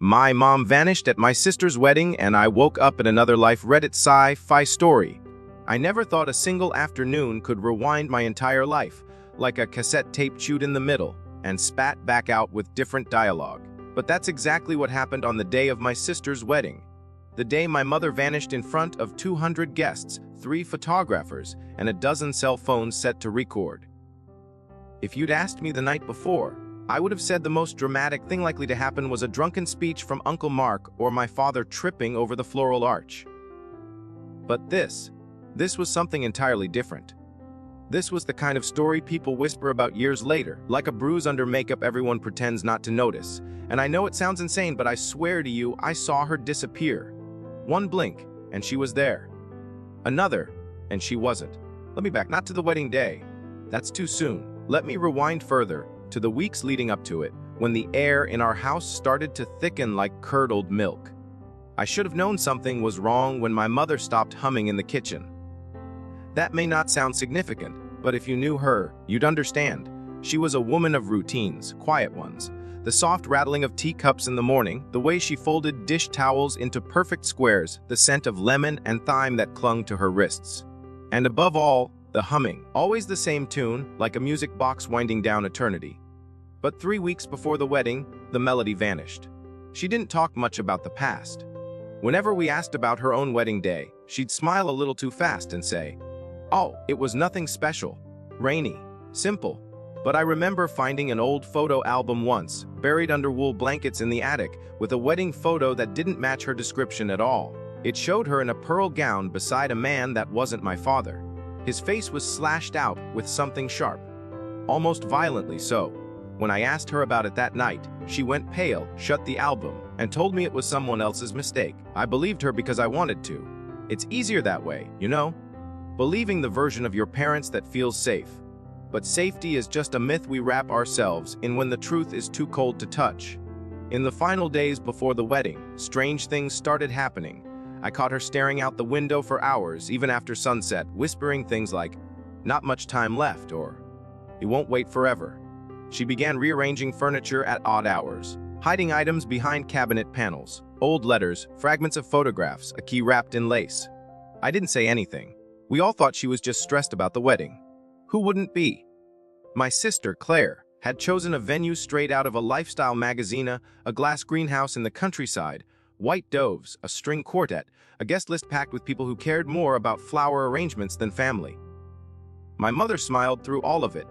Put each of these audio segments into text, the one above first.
My mom vanished at my sister's wedding, and I woke up in another life. Reddit Sci-Fi story. I never thought a single afternoon could rewind my entire life, like a cassette tape chewed in the middle, and spat back out with different dialogue. But that's exactly what happened on the day of my sister's wedding. The day my mother vanished in front of 200 guests, 3 photographers, and a dozen cell phones set to record. If you'd asked me the night before, I would have said the most dramatic thing likely to happen was a drunken speech from Uncle Mark or my father tripping over the floral arch. But this was something entirely different. This was the kind of story people whisper about years later, like a bruise under makeup everyone pretends not to notice. And I know it sounds insane, but I swear to you, I saw her disappear. One blink, and she was there. Another, and she wasn't. Let me back, not to the wedding day. That's too soon. Let me rewind further, to the weeks leading up to it, when the air in our house started to thicken like curdled milk. I should have known something was wrong when my mother stopped humming in the kitchen. That may not sound significant, but if you knew her, you'd understand. She was a woman of routines, quiet ones. The soft rattling of teacups in the morning, the way she folded dish towels into perfect squares, the scent of lemon and thyme that clung to her wrists. And above all, the humming, always the same tune, like a music box winding down eternity. But 3 weeks before the wedding, the melody vanished. She didn't talk much about the past. Whenever we asked about her own wedding day, she'd smile a little too fast and say, "Oh, it was nothing special. Rainy. Simple." But I remember finding an old photo album once, buried under wool blankets in the attic, with a wedding photo that didn't match her description at all. It showed her in a pearl gown beside a man that wasn't my father. His face was slashed out with something sharp, almost violently so. When I asked her about it that night, she went pale, shut the album, and told me it was someone else's mistake. I believed her because I wanted to. It's easier that way, you know? Believing the version of your parents that feels safe. But safety is just a myth we wrap ourselves in when the truth is too cold to touch. In the final days before the wedding, strange things started happening. I caught her staring out the window for hours, even after sunset, whispering things like, "Not much time left," or "It won't wait forever." She began rearranging furniture at odd hours, hiding items behind cabinet panels, old letters, fragments of photographs, a key wrapped in lace. I didn't say anything. We all thought she was just stressed about the wedding. Who wouldn't be? My sister, Claire, had chosen a venue straight out of a lifestyle magazine, a glass greenhouse in the countryside, white doves, a string quartet, a guest list packed with people who cared more about flower arrangements than family. My mother smiled through all of it.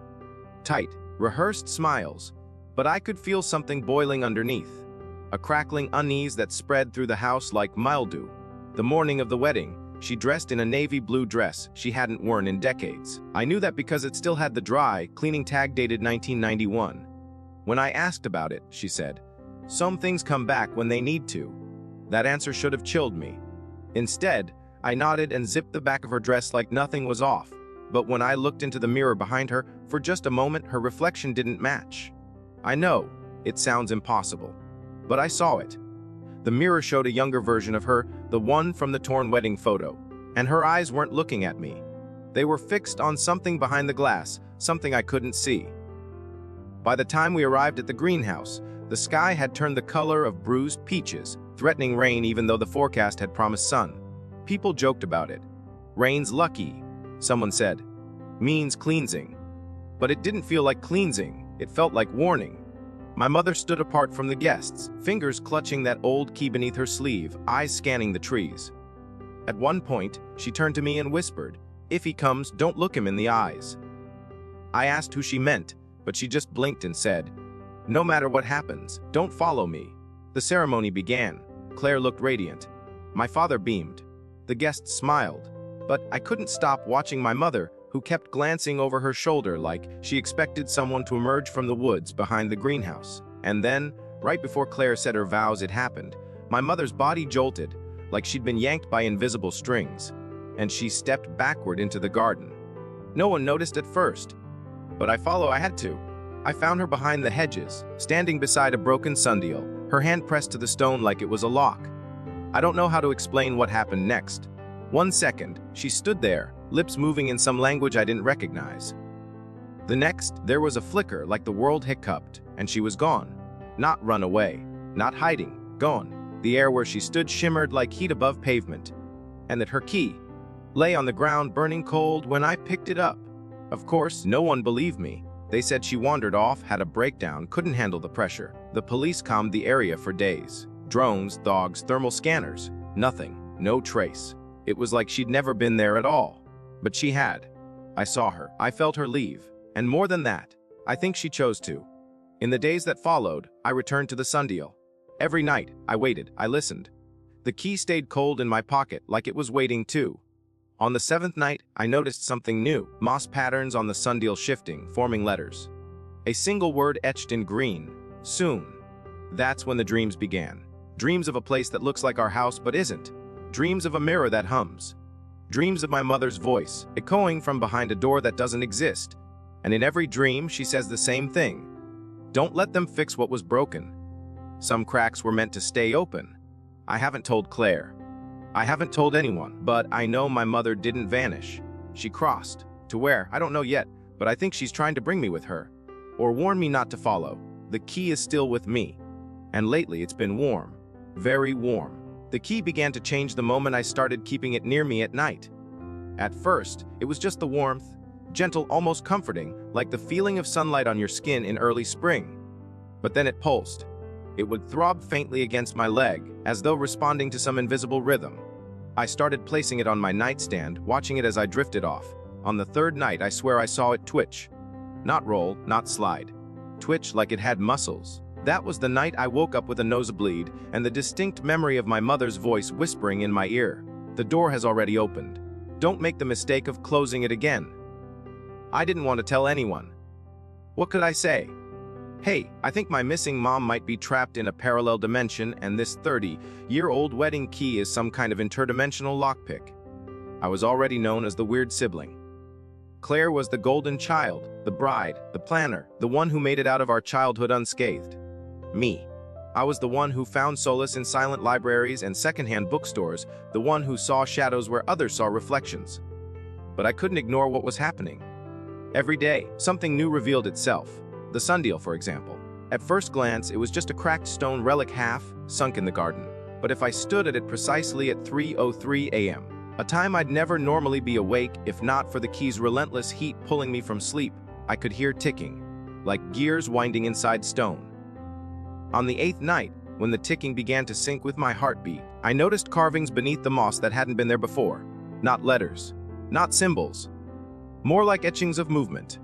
Tight, rehearsed smiles, but I could feel something boiling underneath. A crackling unease that spread through the house like mildew. The morning of the wedding, she dressed in a navy blue dress she hadn't worn in decades. I knew that because it still had the dry, cleaning tag dated 1991. When I asked about it, she said, "Some things come back when they need to." That answer should have chilled me. Instead, I nodded and zipped the back of her dress like nothing was off. But when I looked into the mirror behind her, for just a moment her reflection didn't match. I know, it sounds impossible, but I saw it. The mirror showed a younger version of her, the one from the torn wedding photo, and her eyes weren't looking at me. They were fixed on something behind the glass, something I couldn't see. By the time we arrived at the greenhouse, the sky had turned the color of bruised peaches, threatening rain even though the forecast had promised sun. People joked about it. "Rain's lucky," someone said. "Means cleansing." But it didn't feel like cleansing, it felt like warning. My mother stood apart from the guests, fingers clutching that old key beneath her sleeve, eyes scanning the trees. At one point, she turned to me and whispered, "If he comes, don't look him in the eyes." I asked who she meant, but she just blinked and said, "No matter what happens, don't follow me." The ceremony began. Claire looked radiant. My father beamed. The guests smiled. But I couldn't stop watching my mother, who kept glancing over her shoulder like she expected someone to emerge from the woods behind the greenhouse. And then, right before Claire said her vows, it happened. My mother's body jolted, like she'd been yanked by invisible strings, and she stepped backward into the garden. No one noticed at first, but I had to. I found her behind the hedges, standing beside a broken sundial, her hand pressed to the stone like it was a lock. I don't know how to explain what happened next. 1 second, she stood there, lips moving in some language I didn't recognize. The next, there was a flicker like the world hiccuped, and she was gone. Not run away, not hiding, Gone. The air where she stood shimmered like heat above pavement. And that her key lay on the ground burning cold when I picked it up. Of course, no one believed me. They said she wandered off, had a breakdown, couldn't handle the pressure. The police combed the area for days. Drones, dogs, thermal scanners. Nothing. No trace. It was like she'd never been there at all. But she had. I saw her. I felt her leave. And more than that, I think she chose to. In the days that followed, I returned to the sundial. Every night, I waited. I listened. The key stayed cold in my pocket, like it was waiting too. On the 7th night, I noticed something new. Moss patterns on the sundial shifting, forming letters. A single word etched in green. Soon. That's when the dreams began. Dreams of a place that looks like our house but isn't. Dreams of a mirror that hums. Dreams of my mother's voice, echoing from behind a door that doesn't exist. And in every dream, she says the same thing. Don't let them fix what was broken. Some cracks were meant to stay open. I haven't told Claire. I haven't told anyone, but I know my mother didn't vanish. She crossed. To where? I don't know yet, but I think she's trying to bring me with her. Or warn me not to follow. The key is still with me. And lately it's been warm. Very warm. The key began to change the moment I started keeping it near me at night. At first, it was just the warmth, gentle, almost comforting, like the feeling of sunlight on your skin in early spring. But then it pulsed. It would throb faintly against my leg, as though responding to some invisible rhythm. I started placing it on my nightstand, watching it as I drifted off. On the 3rd night, I swear I saw it twitch. Not roll, not slide. Twitch like it had muscles. That was the night I woke up with a nosebleed and the distinct memory of my mother's voice whispering in my ear. The door has already opened. Don't make the mistake of closing it again. I didn't want to tell anyone. What could I say? Hey, I think my missing mom might be trapped in a parallel dimension and this 30-year-old wedding key is some kind of interdimensional lockpick. I was already known as the weird sibling. Claire was the golden child, the bride, the planner, the one who made it out of our childhood unscathed. Me. I was the one who found solace in silent libraries and secondhand bookstores, the one who saw shadows where others saw reflections. But I couldn't ignore what was happening. Every day, something new revealed itself. The sundial, for example. At first glance, it was just a cracked stone relic half sunk in the garden. But if I stood at it precisely at 3:03 a.m., a time I'd never normally be awake if not for the key's relentless heat pulling me from sleep, I could hear ticking, like gears winding inside stone. On the 8th night, when the ticking began to sync with my heartbeat, I noticed carvings beneath the moss that hadn't been there before. Not letters, not symbols, more like etchings of movement.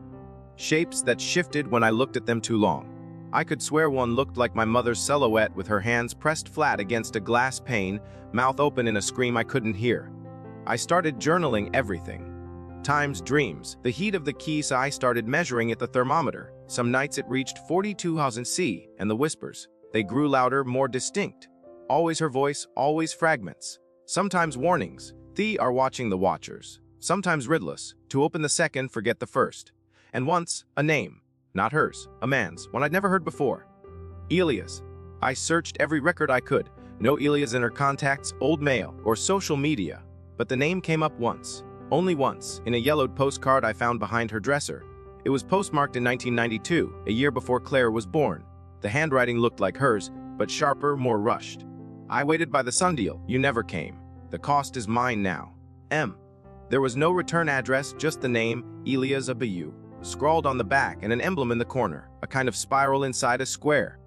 Shapes that shifted when I looked at them too long. I could swear one looked like my mother's silhouette with her hands pressed flat against a glass pane, mouth open in a scream I couldn't hear. I started journaling everything. Times, dreams, the heat of the key, so I started measuring at the thermometer. Some nights it reached 42,000 C, and the whispers, they grew louder, more distinct. Always her voice, always fragments. Sometimes warnings, "Thee are watching the watchers." Sometimes riddless, "To open the second, forget the first." And once, a name. Not hers, a man's, one I'd never heard before. Elias. I searched every record I could. No Elias in her contacts, old mail, or social media. But the name came up once. Only once, in a yellowed postcard I found behind her dresser. It was postmarked in 1992, a year before Claire was born. The handwriting looked like hers, but sharper, more rushed. I waited by the sundial. You never came. The cost is mine now. M. There was no return address, just the name, Elias Abiyu, scrawled on the back and an emblem in the corner, a kind of spiral inside a square.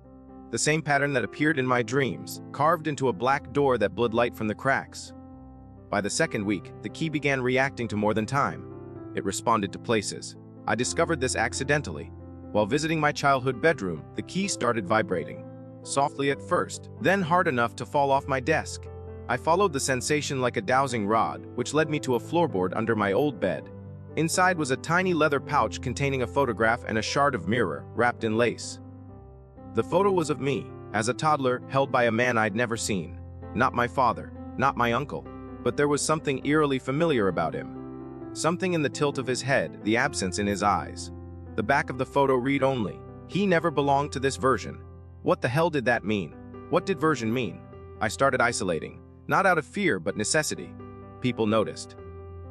The same pattern that appeared in my dreams, carved into a black door that bled light from the cracks. By the 2nd week, the key began reacting to more than time. It responded to places. I discovered this accidentally. While visiting my childhood bedroom, the key started vibrating. Softly at first, then hard enough to fall off my desk. I followed the sensation like a dowsing rod, which led me to a floorboard under my old bed. Inside was a tiny leather pouch containing a photograph and a shard of mirror, wrapped in lace. The photo was of me, as a toddler, held by a man I'd never seen. Not my father, not my uncle, but there was something eerily familiar about him. Something in the tilt of his head, the absence in his eyes. The back of the photo read only, "He never belonged to this version." What the hell did that mean? What did version mean? I started isolating, not out of fear but necessity. People noticed.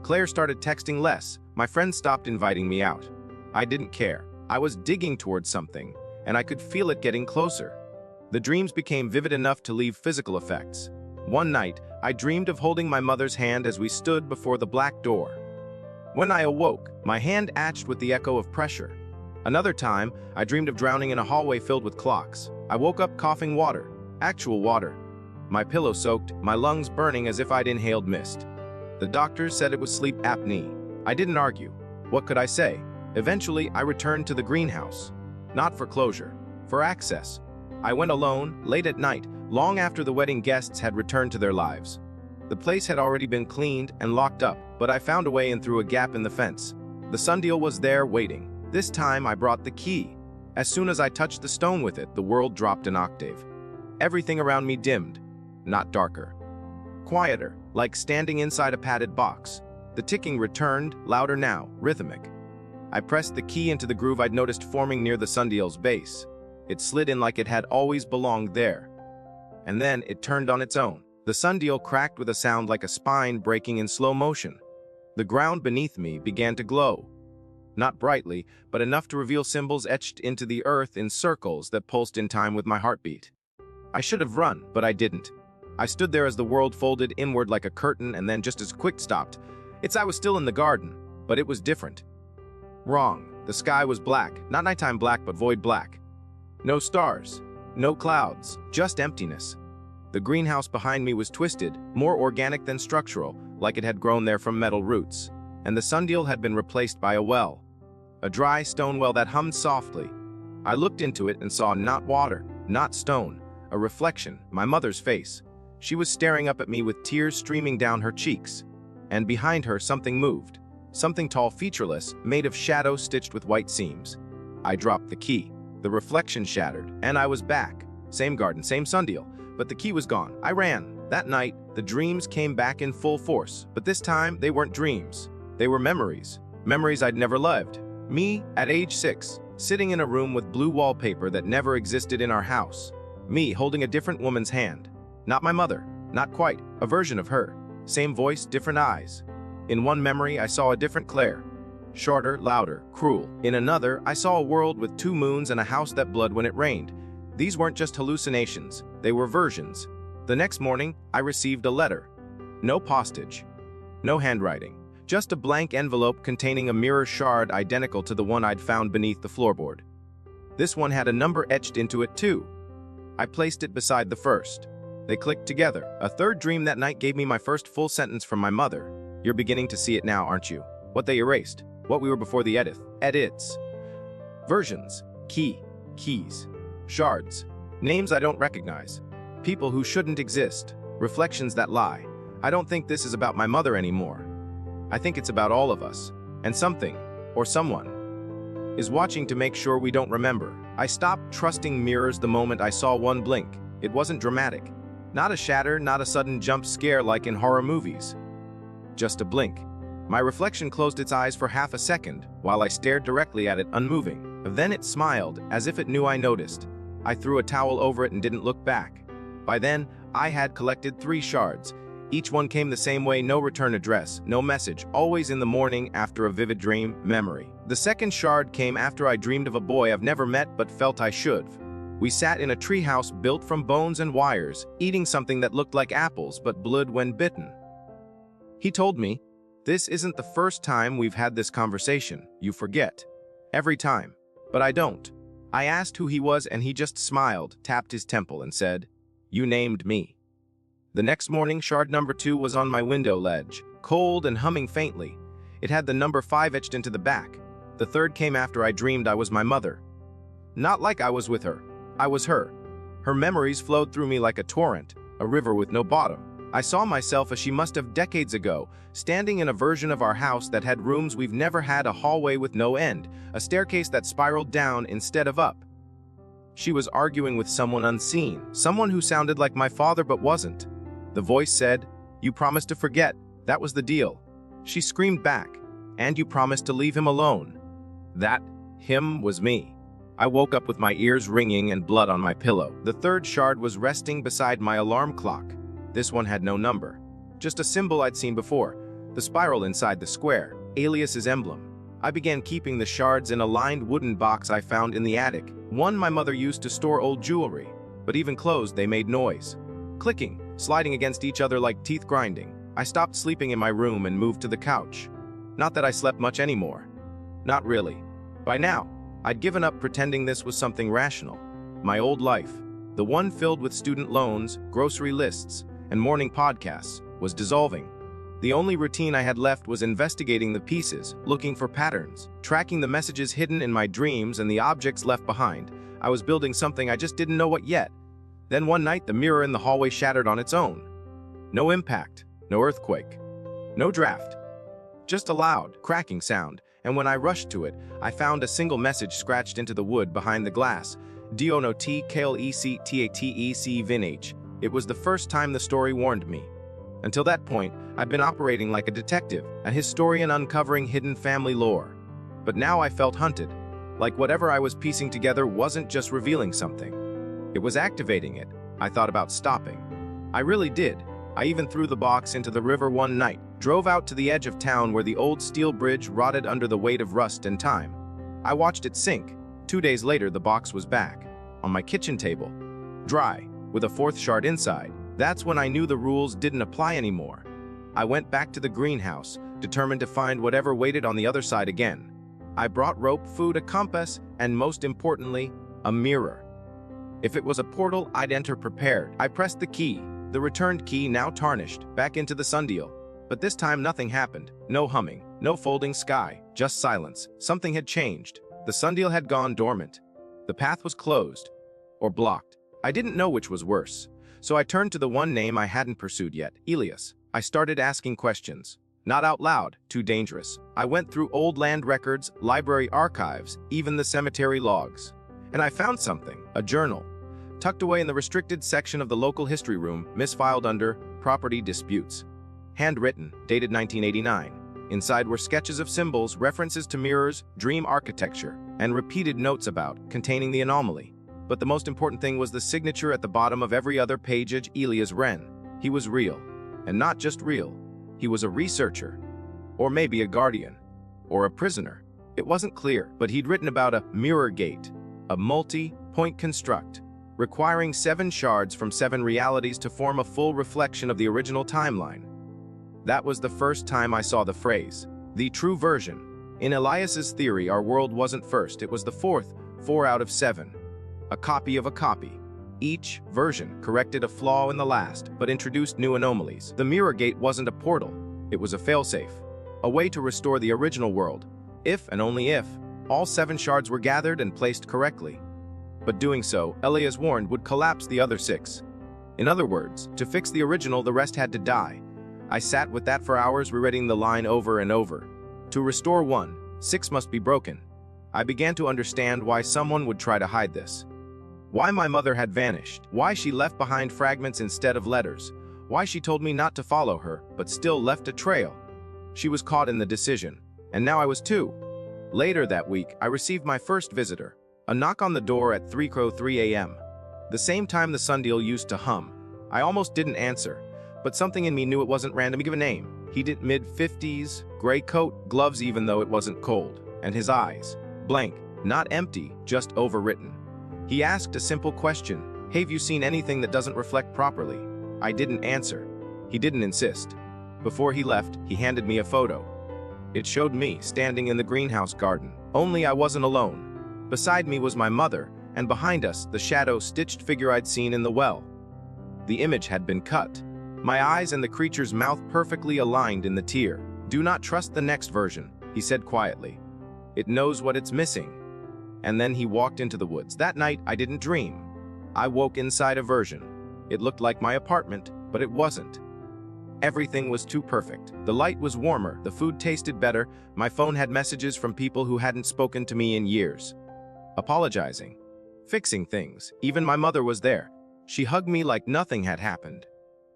Claire started texting less. My friends stopped inviting me out. I didn't care. I was digging towards something, and I could feel it getting closer. The dreams became vivid enough to leave physical effects. One night, I dreamed of holding my mother's hand as we stood before the black door. When I awoke, my hand atched with the echo of pressure. Another time, I dreamed of drowning in a hallway filled with clocks. I woke up coughing water, actual water. My pillow soaked, my lungs burning as if I'd inhaled mist. The doctors said it was sleep apnea. I didn't argue. What could I say? Eventually, I returned to the greenhouse. Not for closure, for access. I went alone, late at night, long after the wedding guests had returned to their lives. The place had already been cleaned and locked up, but I found a way in through a gap in the fence. The sundial was there waiting. This time I brought the key. As soon as I touched the stone with it, the world dropped an octave. Everything around me dimmed, not darker. Quieter, like standing inside a padded box. The ticking returned, louder now, rhythmic. I pressed the key into the groove I'd noticed forming near the sundial's base. It slid in like it had always belonged there. And then it turned on its own. The sundial cracked with a sound like a spine breaking in slow motion. The ground beneath me began to glow. Not brightly, but enough to reveal symbols etched into the earth in circles that pulsed in time with my heartbeat. I should have run, but I didn't. I stood there as the world folded inward like a curtain and then just as quick stopped. I was still in the garden, but it was different. Wrong. The sky was black, not nighttime black, but void black. No stars, no clouds, just emptiness. The greenhouse behind me was twisted, more organic than structural, like it had grown there from metal roots. And the sundial had been replaced by a well. A dry stone well that hummed softly. I looked into it and saw not water, not stone, a reflection, my mother's face. She was staring up at me with tears streaming down her cheeks. And behind her something moved. Something tall, featureless, made of shadow stitched with white seams. I dropped the key. The reflection shattered, and I was back. Same garden, same sundial, but the key was gone. I ran. That night, the dreams came back in full force, but this time they weren't dreams. They were memories. Memories I'd never lived. Me, at age 6, sitting in a room with blue wallpaper that never existed in our house. Me holding a different woman's hand. Not my mother, not quite, a version of her. Same voice, different eyes. In one memory, I saw a different Claire. Shorter, louder, cruel. In another, I saw a world with 2 moons and a house that bled when it rained. These weren't just hallucinations, they were versions. The next morning, I received a letter. No postage. No handwriting. Just a blank envelope containing a mirror shard identical to the one I'd found beneath the floorboard. This one had a number etched into it too. I placed it beside the first. They clicked together. A third dream that night gave me my first full sentence from my mother. You're beginning to see it now, aren't you? What they erased. What we were before the edits. Versions. Keys. Shards. Names I don't recognize. People who shouldn't exist. Reflections that lie. I don't think this is about my mother anymore. I think it's about all of us. And something, or someone, is watching to make sure we don't remember. I stopped trusting mirrors the moment I saw one blink. It wasn't dramatic. Not a shatter, not a sudden jump scare like in horror movies. Just a blink. My reflection closed its eyes for half a second while I stared directly at it, unmoving. Then it smiled, as if it knew I noticed. I threw a towel over it and didn't look back. By then, I had collected 3 shards. Each one came the same way, no return address, no message, always in the morning after a vivid dream, memory. The second shard came after I dreamed of a boy I've never met but felt I should. We sat in a treehouse built from bones and wires, eating something that looked like apples but bled when bitten. He told me, "This isn't the first time we've had this conversation. You forget. Every time. But I don't." I asked who he was and he just smiled, tapped his temple and said, "You named me." The next morning, shard number 2 was on my window ledge, cold and humming faintly. It had the number 5 etched into the back. The third came after I dreamed I was my mother. Not like I was with her. I was her. Her memories flowed through me like a torrent, a river with no bottom. I saw myself as she must have decades ago, standing in a version of our house that had rooms we've never had, a hallway with no end, a staircase that spiraled down instead of up. She was arguing with someone unseen, someone who sounded like my father but wasn't. The voice said, "You promised to forget. That was the deal." She screamed back, "And you promised to leave him alone." That him was me. I woke up with my ears ringing and blood on my pillow. The third shard was resting beside my alarm clock. This one had no number, just a symbol I'd seen before, the spiral inside the square, Alias's emblem. I began keeping the shards in a lined wooden box I found in the attic, one my mother used to store old jewelry. but even closed, they made noise. Clicking, sliding against each other like teeth grinding. I stopped sleeping in my room and moved to the couch. Not that I slept much anymore. Not really. By now, I'd given up pretending this was something rational. My old life, the one filled with student loans, grocery lists, and morning podcasts, was dissolving. The only routine I had left was investigating the pieces, looking for patterns, tracking the messages hidden in my dreams and the objects left behind. I was building something I just didn't know what yet. Then one night, the mirror in the hallway shattered on its own. No impact, no earthquake, no draft. Just a loud, cracking sound, and when I rushed to it, I found a single message scratched into the wood behind the glass. Dio T Klectatec Vinage. It was the first time the story warned me. Until that point, I'd been operating like a detective, a historian uncovering hidden family lore. But now I felt hunted, like whatever I was piecing together wasn't just revealing something. It was activating it. I thought about stopping. I really did. I even threw the box into the river one night, drove out to the edge of town where the old steel bridge rotted under the weight of rust and time. I watched it sink. 2 days later, the box was back, on my kitchen table, dry, with a fourth shard inside. That's when I knew the rules didn't apply anymore. I went back to the greenhouse, determined to find whatever waited on the other side again. I brought rope, food, a compass, and most importantly, a mirror. If it was a portal, I'd enter prepared. I pressed the key, the returned key now tarnished, back into the sundial. But this time nothing happened. No humming, no folding sky, just silence. Something had changed. The sundial had gone dormant. The path was closed, or blocked. I didn't know which was worse. So I turned to the one name I hadn't pursued yet, Elias. I started asking questions. Not out loud, too dangerous. I went through old land records, library archives, even the cemetery logs. And I found something, a journal, tucked away in the restricted section of the local history room, misfiled under property disputes. Handwritten, dated 1989. Inside were sketches of symbols, references to mirrors, dream architecture, and repeated notes about containing the anomaly. But the most important thing was the signature at the bottom of every other page. Elias Wren. He was real. And not just real. He was a researcher. Or maybe a guardian. Or a prisoner. It wasn't clear, but he'd written about a mirror gate, a multi-point construct, requiring 7 shards from 7 realities to form a full reflection of the original timeline. That was the first time I saw the phrase, the true version. In Elias's theory, our world wasn't first, it was the fourth, 4 out of 7. A copy of a copy. Each version corrected a flaw in the last, but introduced new anomalies. The mirror gate wasn't a portal, it was a failsafe, a way to restore the original world, if and only if all 7 shards were gathered and placed correctly. But doing so, Elias warned, would collapse the other 6. In other words, to fix the original, the rest had to die. I sat with that for hours, rereading the line over and over. To restore 1, 6 must be broken. I began to understand why someone would try to hide this. Why my mother had vanished, why she left behind fragments instead of letters, why she told me not to follow her, but still left a trail. She was caught in the decision, and now I was too. Later that week, I received my first visitor, a knock on the door at 3:03 a.m. The same time the sundial used to hum. I almost didn't answer, but something in me knew it wasn't random. Give a name. He did mid-50s, gray coat, gloves even though it wasn't cold, and his eyes, blank, not empty, just overwritten. He asked a simple question, have you seen anything that doesn't reflect properly? I didn't answer. He didn't insist. Before he left, he handed me a photo. It showed me standing in the greenhouse garden, only I wasn't alone. Beside me was my mother, and behind us, the shadow-stitched figure I'd seen in the well. The image had been cut. My eyes and the creature's mouth perfectly aligned in the tear. Do not trust the next version, he said quietly. It knows what it's missing. And then he walked into the woods. That night, I didn't dream. I woke inside a version. It looked like my apartment, but it wasn't. Everything was too perfect. The light was warmer, the food tasted better, my phone had messages from people who hadn't spoken to me in years. Apologizing. Fixing things. Even my mother was there. She hugged me like nothing had happened.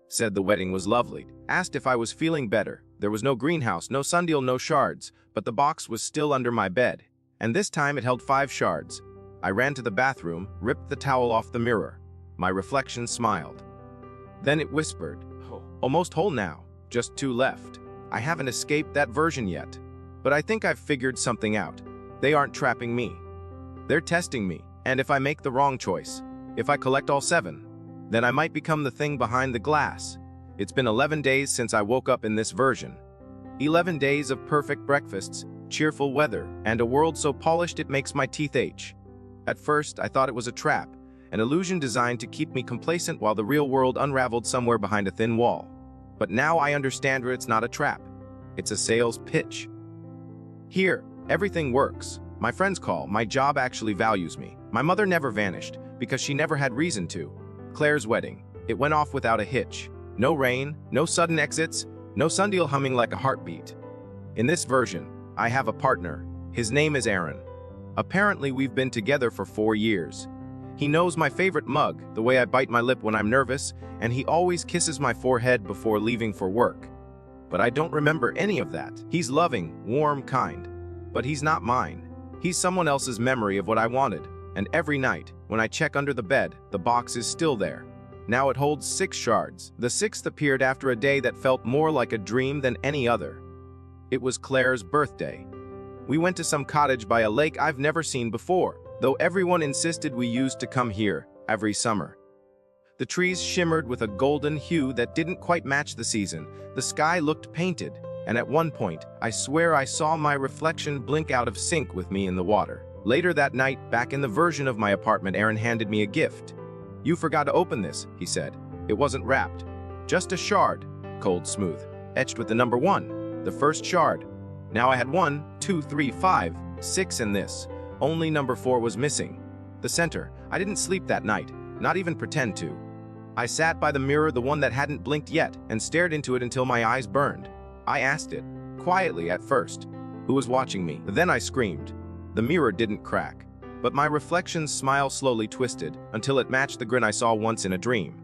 Said the wedding was lovely. Asked if I was feeling better. There was no greenhouse, no sundial, no shards, but the box was still under my bed. And this time it held 5 shards. I ran to the bathroom, ripped the towel off the mirror. My reflection smiled. Then it whispered, almost whole now, just 2 left. I haven't escaped that version yet. But I think I've figured something out. They aren't trapping me. They're testing me, and if I make the wrong choice, If I collect all 7, then I might become the thing behind the glass. It's been 11 days since I woke up in this version. 11 days of perfect breakfasts, cheerful weather, and a world so polished it makes my teeth ache. At first, I thought it was a trap, an illusion designed to keep me complacent while the real world unraveled somewhere behind a thin wall. But now I understand it's not a trap. It's a sales pitch. Here, everything works. My friends call, my job actually values me. My mother never vanished, because she never had reason to. Claire's wedding. It went off without a hitch. No rain, no sudden exits, no sundial humming like a heartbeat. In this version, I have a partner. His name is Aaron. Apparently, we've been together for 4 years. He knows my favorite mug, the way I bite my lip when I'm nervous, and he always kisses my forehead before leaving for work. But I don't remember any of that. He's loving, warm, kind. But he's not mine. He's someone else's memory of what I wanted. And every night, when I check under the bed, the box is still there. Now it holds 6 shards. The 6th appeared after a day that felt more like a dream than any other. It was Claire's birthday. We went to some cottage by a lake I've never seen before, though everyone insisted we used to come here every summer. The trees shimmered with a golden hue that didn't quite match the season. The sky looked painted, and at one point, I swear I saw my reflection blink out of sync with me in the water. Later that night, back in the version of my apartment, Aaron handed me a gift. "You forgot to open this," he said. "It wasn't wrapped. Just a shard, cold smooth, etched with the number 1, the first shard. Now I had 1, 2, 3, 5, 6 in this. Only number 4 was missing. The center. I didn't sleep that night, not even pretend to. I sat by the mirror, the one that hadn't blinked yet, and stared into it until my eyes burned. I asked it, quietly at first, who was watching me. Then I screamed. The mirror didn't crack, but my reflection's smile slowly twisted until it matched the grin I saw once in a dream.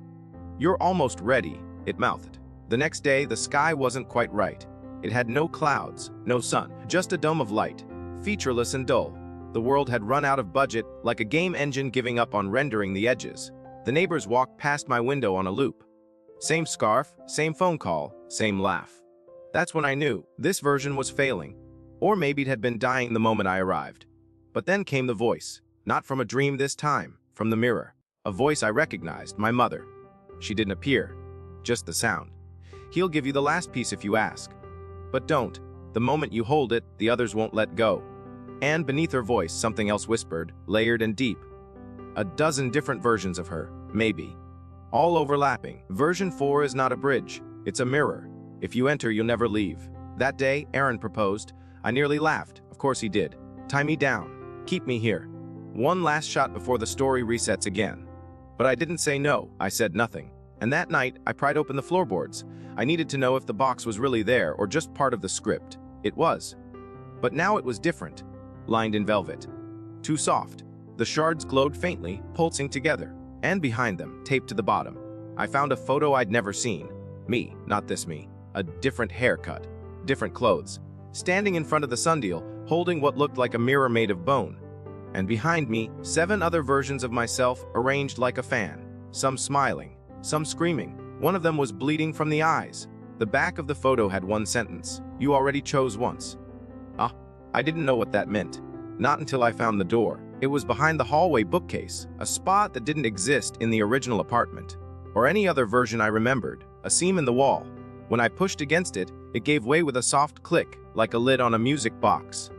"You're almost ready," it mouthed. The next day, the sky wasn't quite right. It had no clouds, no sun, just a dome of light, featureless and dull. The world had run out of budget, like a game engine giving up on rendering the edges. The neighbors walked past my window on a loop. Same scarf, same phone call, same laugh. That's when I knew this version was failing. Or maybe it had been dying the moment I arrived. But then came the voice, not from a dream this time, from the mirror. A voice I recognized, my mother. She didn't appear, just the sound. "He'll give you the last piece if you ask. But don't. The moment you hold it, the others won't let go." And beneath her voice, something else whispered, layered and deep. A dozen different versions of her, maybe. All overlapping. Version 4 is not a bridge, it's a mirror. If you enter, you'll never leave. That day, Aaron proposed. I nearly laughed. Of course he did. "Tie me down. Keep me here. One last shot before the story resets again." But I didn't say no. I said nothing. And that night, I pried open the floorboards. I needed to know if the box was really there or just part of the script. It was. But now it was different. Lined in velvet. Too soft. The shards glowed faintly, pulsing together. And behind them, taped to the bottom, I found a photo I'd never seen. Me, not this me. A different haircut. Different clothes. Standing in front of the sundial, holding what looked like a mirror made of bone. And behind me, 7 other versions of myself arranged like a fan. Some smiling, some screaming. One of them was bleeding from the eyes. The back of the photo had one sentence. "You already chose once." I didn't know what that meant. Not until I found the door. It was behind the hallway bookcase, a spot that didn't exist in the original apartment, or any other version I remembered, a seam in the wall. When I pushed against it, it gave way with a soft click, like a lid on a music box.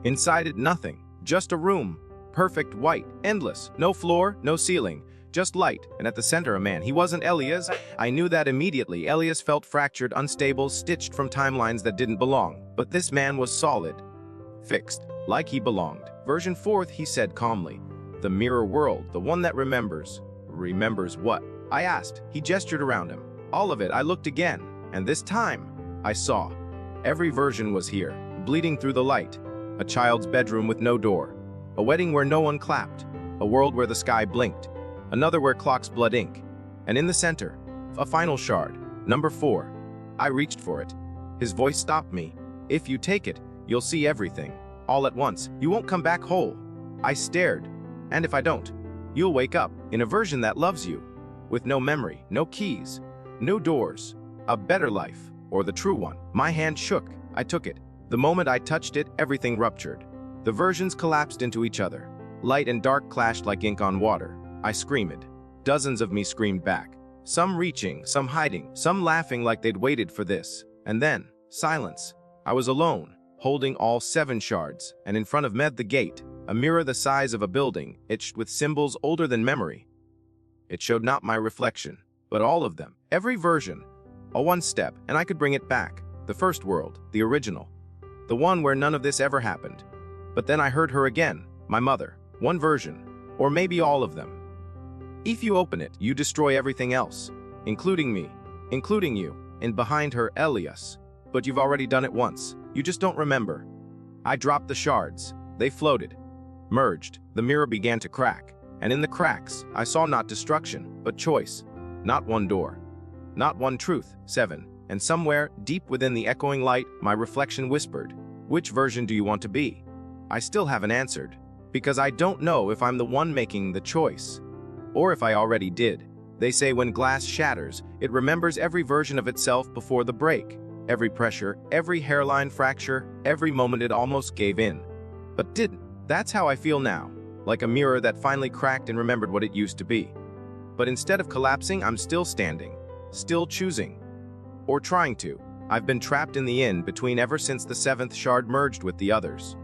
Inside it, nothing, just a room, perfect white, endless, no floor, no ceiling, just light, and at the center a man. He wasn't Elias. I knew that immediately. Elias felt fractured, unstable, stitched from timelines that didn't belong. But this man was solid, fixed, like he belonged. Version 4, he said calmly. "The mirror world, the one that remembers." "Remembers what?" I asked. He gestured around him. "All of it." I looked again, and this time, I saw. Every version was here, bleeding through the light. A child's bedroom with no door. A wedding where no one clapped. A world where the sky blinked. Another where clocks blood ink. And in the center, a final shard, number 4. I reached for it. His voice stopped me. "If you take it, you'll see everything. All at once. You won't come back whole." I stared. "And if I don't, you'll wake up in a version that loves you. With no memory, no keys, no doors. A better life, or the true one." My hand shook. I took it. The moment I touched it, everything ruptured. The versions collapsed into each other. Light and dark clashed like ink on water. I screamed. Dozens of me screamed back. Some reaching, some hiding, some laughing like they'd waited for this. And then, silence. I was alone, holding all 7 shards, and in front of me the gate, a mirror the size of a building, etched with symbols older than memory. It showed not my reflection, but all of them, every version. A one step, and I could bring it back. The first world, the original. The one where none of this ever happened. But then I heard her again, my mother. One version, or maybe all of them. If you open it, you destroy everything else, including me, including you, and behind her, Elias. But you've already done it once. You just don't remember. I dropped the shards. They floated, merged. The mirror began to crack. And in the cracks, I saw not destruction, but choice. Not one door. Not one truth, 7. And somewhere, deep within the echoing light, my reflection whispered, "Which version do you want to be?" I still haven't answered, because I don't know if I'm the one making the choice, or if I already did. They say when glass shatters, it remembers every version of itself before the break. Every pressure, every hairline fracture, every moment it almost gave in. But didn't. That's how I feel now, like a mirror that finally cracked and remembered what it used to be. But instead of collapsing, I'm still standing, still choosing. Or trying to. I've been trapped in the in-between ever since the 7th shard merged with the others.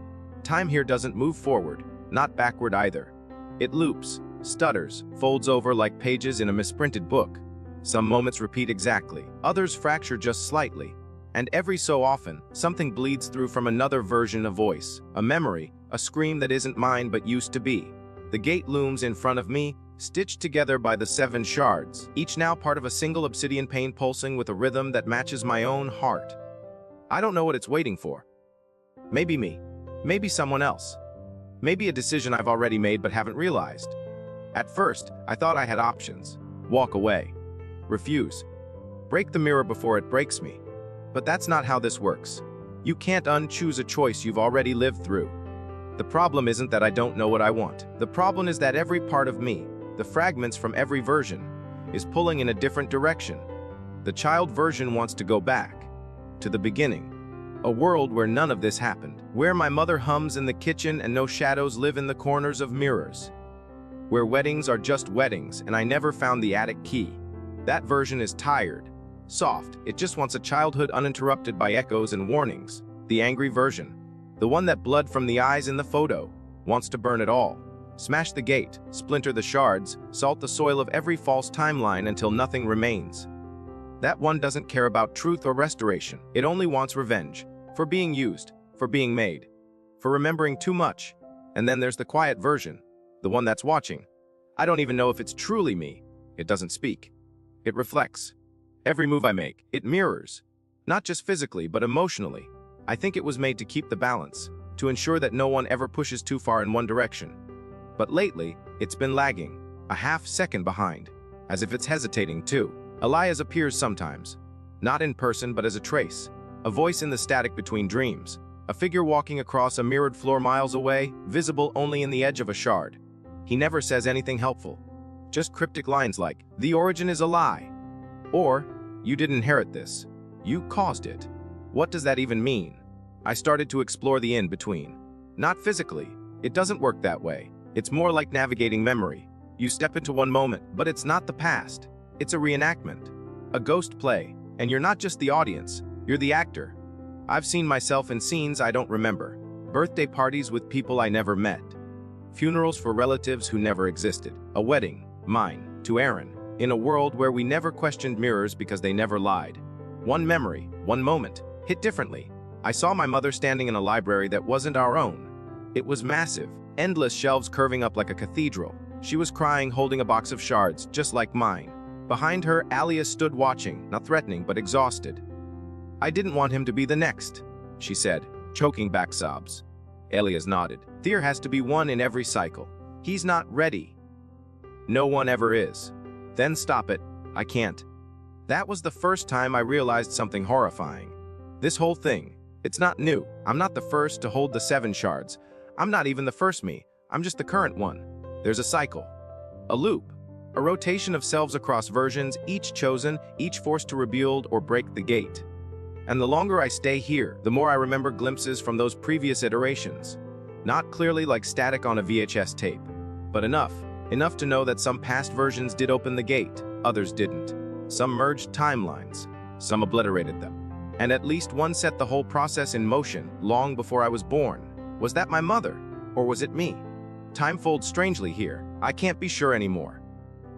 Time here doesn't move forward, not backward either. It loops, stutters, folds over like pages in a misprinted book. Some moments repeat exactly, others fracture just slightly. And every so often, something bleeds through from another version, a voice, a memory, a scream that isn't mine but used to be. The gate looms in front of me, stitched together by the 7 shards, each now part of a single obsidian pane pulsing with a rhythm that matches my own heart. I don't know what it's waiting for. Maybe me. Maybe someone else. Maybe a decision I've already made but haven't realized. At first, I thought I had options. Walk away. Refuse. Break the mirror before it breaks me. But that's not how this works. You can't unchoose a choice you've already lived through. The problem isn't that I don't know what I want. The problem is that every part of me, the fragments from every version, is pulling in a different direction. The child version wants to go back, to the beginning. A world where none of this happened, where my mother hums in the kitchen and no shadows live in the corners of mirrors. Where weddings are just weddings and I never found the attic key. That version is tired, soft, it just wants a childhood uninterrupted by echoes and warnings. The angry version, the one that blood from the eyes in the photo, wants to burn it all. Smash the gate, splinter the shards, salt the soil of every false timeline until nothing remains. That one doesn't care about truth or restoration. It only wants revenge. For being used, for being made, for remembering too much. And then there's the quiet version, the one that's watching. I don't even know if it's truly me. It doesn't speak. It reflects. Every move I make, it mirrors. Not just physically, but emotionally. I think it was made to keep the balance, to ensure that no one ever pushes too far in one direction. But lately, it's been lagging, a half-second behind, as if it's hesitating too. Elias appears sometimes, not in person but as a trace, a voice in the static between dreams, a figure walking across a mirrored floor miles away, visible only in the edge of a shard. He never says anything helpful, just cryptic lines like, "The origin is a lie," or, "You didn't inherit this, you caused it." What does that even mean? I started to explore the in-between. Not physically, it doesn't work that way. It's more like navigating memory. You step into one moment, but it's not the past. It's a reenactment, a ghost play, and you're not just the audience, you're the actor. I've seen myself in scenes I don't remember, birthday parties with people I never met, funerals for relatives who never existed, a wedding, mine, to Aaron, in a world where we never questioned mirrors because they never lied. One memory, one moment, hit differently. I saw my mother standing in a library that wasn't our own. It was massive, endless shelves curving up like a cathedral. She was crying, holding a box of shards, just like mine. Behind her, Alias stood watching, not threatening, but exhausted. "I didn't want him to be the next," she said, choking back sobs. Elias nodded. "There has to be one in every cycle. He's not ready." "No one ever is." "Then stop it. I can't." That was the first time I realized something horrifying. This whole thing, it's not new. I'm not the first to hold the 7 shards. I'm not even the first me. I'm just the current one. There's a cycle, a loop, a rotation of selves across versions, each chosen, each forced to rebuild or break the gate. And the longer I stay here, the more I remember glimpses from those previous iterations. Not clearly like static on a VHS tape, but enough, Enough to know that some past versions did open the gate, others didn't. Some merged timelines, some obliterated them. And at least one set the whole process in motion long before I was born. Was that my mother, or was it me? Time folds strangely here. I can't be sure anymore.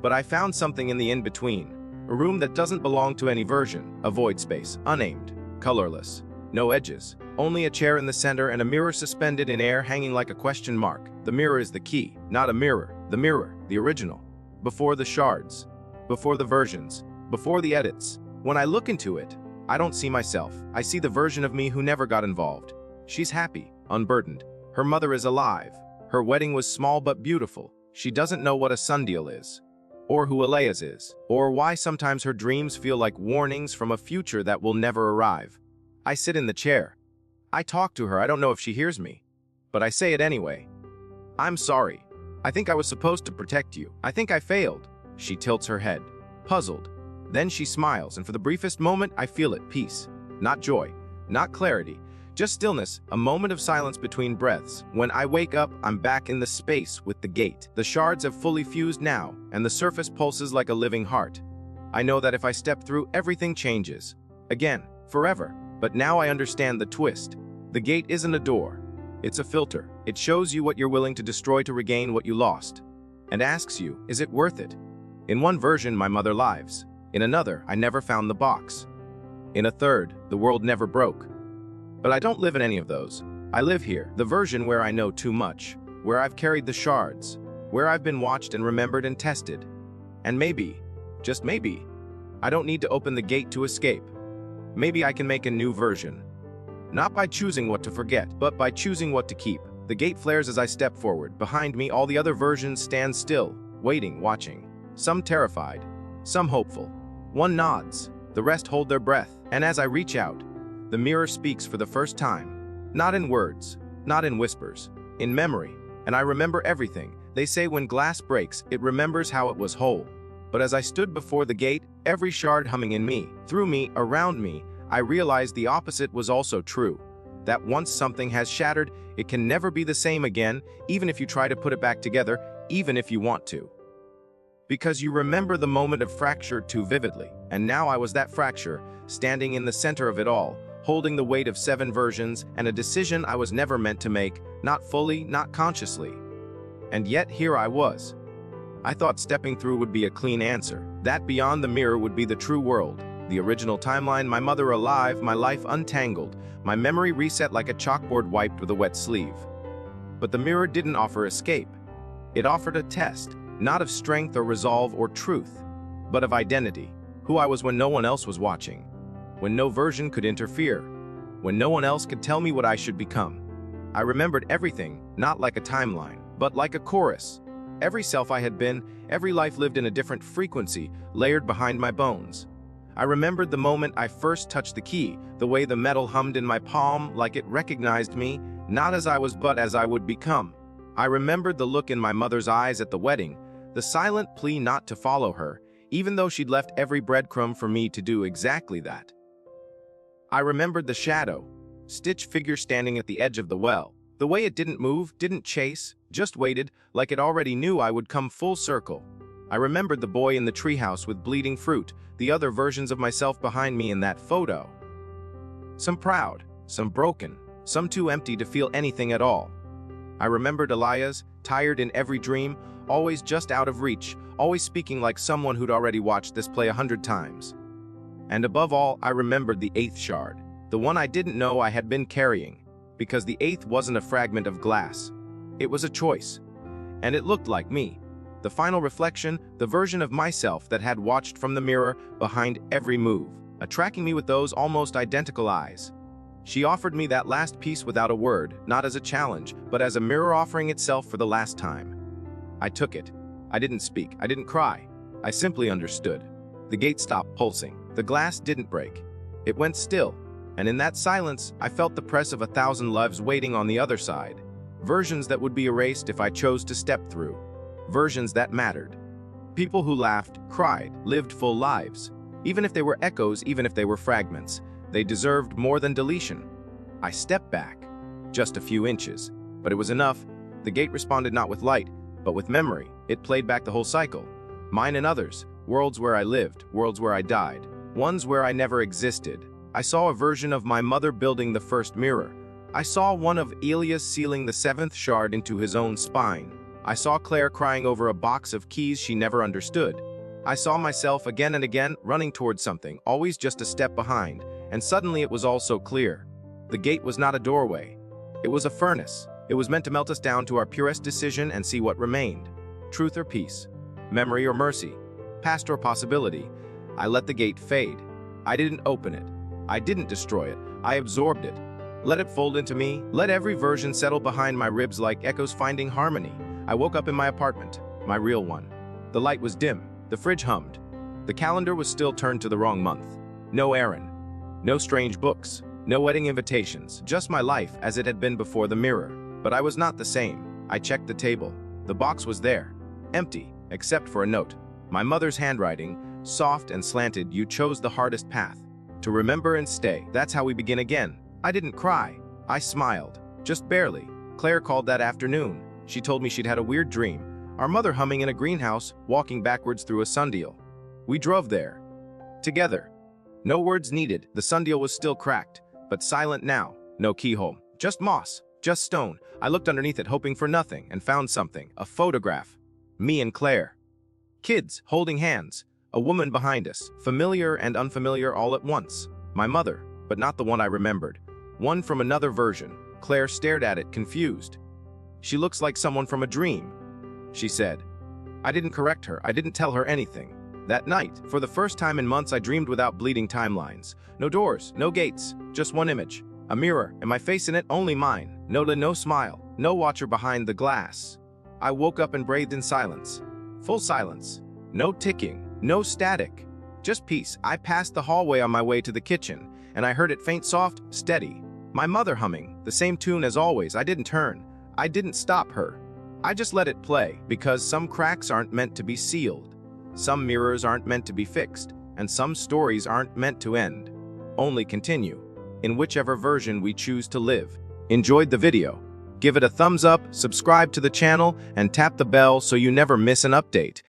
But I found something in the in-between. A room that doesn't belong to any version, a void space, unnamed, colorless, no edges, only a chair in the center and a mirror suspended in air hanging like a question mark. The mirror is the key, not a mirror, the original. Before the shards, before the versions, before the edits. When I look into it, I don't see myself. I see the version of me who never got involved. She's happy, unburdened. Her mother is alive. Her wedding was small but beautiful. She doesn't know what a sundial is, or who Alea's is, or why sometimes her dreams feel like warnings from a future that will never arrive. I sit in the chair. I talk to her. I don't know if she hears me, but I say it anyway. I'm sorry. I think I was supposed to protect you. I think I failed. She tilts her head, puzzled. Then she smiles, and for the briefest moment, I feel at peace. Not joy, not clarity, just stillness, a moment of silence between breaths. When I wake up, I'm back in the space with the gate. The shards have fully fused now, and the surface pulses like a living heart. I know that if I step through, everything changes. Again, forever. But now I understand the twist. The gate isn't a door. It's a filter. It shows you what you're willing to destroy to regain what you lost, and asks you, is it worth it? In one version, my mother lives. In another, I never found the box. In a third, the world never broke. But I don't live in any of those. I live here, the version where I know too much, where I've carried the shards, where I've been watched and remembered and tested. And maybe, just maybe, I don't need to open the gate to escape. Maybe I can make a new version. Not by choosing what to forget, but by choosing what to keep. The gate flares as I step forward. Behind me, all the other versions stand still, waiting, watching. Some terrified, some hopeful. One nods, the rest hold their breath. And as I reach out, the mirror speaks for the first time. Not in words, not in whispers, in memory. And I remember everything. They say when glass breaks, it remembers how it was whole. But as I stood before the gate, every shard humming in me, through me, around me, I realized the opposite was also true. That once something has shattered, it can never be the same again, even if you try to put it back together, even if you want to. Because you remember the moment of fracture too vividly. And now I was that fracture, standing in the center of it all, holding the weight of 7 versions and a decision I was never meant to make, not fully, not consciously. And yet here I was. I thought stepping through would be a clean answer, that beyond the mirror would be the true world. The original timeline, my mother alive, my life untangled, my memory reset like a chalkboard wiped with a wet sleeve. But the mirror didn't offer escape. It offered a test, not of strength or resolve or truth, but of identity, who I was when no one else was watching, when no version could interfere, when no one else could tell me what I should become. I remembered everything, not like a timeline, but like a chorus. Every self I had been, every life lived in a different frequency, layered behind my bones. I remembered the moment I first touched the key, the way the metal hummed in my palm like it recognized me, not as I was but as I would become. I remembered the look in my mother's eyes at the wedding, the silent plea not to follow her, even though she'd left every breadcrumb for me to do exactly that. I remembered the shadow, Stitch figure standing at the edge of the well, the way it didn't move, didn't chase, just waited, like it already knew I would come full circle. I remembered the boy in the treehouse with bleeding fruit, the other versions of myself behind me in that photo. Some proud, some broken, some too empty to feel anything at all. I remembered Elias, tired in every dream, always just out of reach, always speaking like someone who'd already watched this play 100 times. And above all, I remembered the 8th shard, the one I didn't know I had been carrying, because the 8th wasn't a fragment of glass. It was a choice, and it looked like me. The final reflection, the version of myself that had watched from the mirror behind every move, attracting me with those almost identical eyes. She offered me that last piece without a word, not as a challenge, but as a mirror offering itself for the last time. I took it. I didn't speak. I didn't cry. I simply understood. The gate stopped pulsing. The glass didn't break. It went still, and in that silence, I felt the press of 1,000 lives waiting on the other side. Versions that would be erased if I chose to step through. Versions that mattered. People who laughed, cried, lived full lives. Even if they were echoes, even if they were fragments, they deserved more than deletion. I stepped back, just a few inches, but it was enough. The gate responded not with light, But with memory, it played back the whole cycle. Mine and others, worlds where I lived, worlds where I died, ones where I never existed. I saw a version of my mother building the first mirror. I saw one of Elias sealing the seventh shard into his own spine. I saw Claire crying over a box of keys she never understood. I saw myself again and again running towards something, always just a step behind, and suddenly it was all so clear. The gate was not a doorway. It was a furnace. It was meant to melt us down to our purest decision and see what remained. Truth or peace, memory or mercy, past or possibility. I let the gate fade. I didn't open it. I didn't destroy it. I absorbed it. Let it fold into me. Let every version settle behind my ribs like echoes finding harmony. I woke up in my apartment, my real one. The light was dim. The fridge hummed. The calendar was still turned to the wrong month. No errand. No strange books. No wedding invitations. Just my life as it had been before the mirror. But I was not the same. I checked the table. The box was there. Empty, except for a note. My mother's handwriting, soft and slanted. You chose the hardest path. To remember and stay. That's how we begin again. I didn't cry. I smiled. Just barely. Claire called that afternoon. She told me she'd had a weird dream. Our mother humming in a greenhouse, walking backwards through a sundial. We drove there. Together. No words needed. The sundial was still cracked, but silent now. No keyhole. Just moss. Just stone. I looked underneath it, hoping for nothing, and found something. A photograph. Me and Claire. Kids, holding hands. A woman behind us. Familiar and unfamiliar all at once. My mother, but not the one I remembered. One from another version. Claire stared at it, confused. She looks like someone from a dream, she said. I didn't correct her. I didn't tell her anything. That night, for the first time in months, I dreamed without bleeding timelines. No doors, no gates, just one image. A mirror, and my face in it, only mine. No smile, no watcher behind the glass. I woke up and breathed in silence. Full silence. No ticking, no static. Just peace. I passed the hallway on my way to the kitchen, and I heard it faint, soft, steady. My mother humming, the same tune as always. I didn't turn. I didn't stop her. I just let it play, because some cracks aren't meant to be sealed. Some mirrors aren't meant to be fixed, and some stories aren't meant to end. Only continue, in whichever version we choose to live. Enjoyed the video? Give it a thumbs up, subscribe to the channel, and tap the bell so you never miss an update.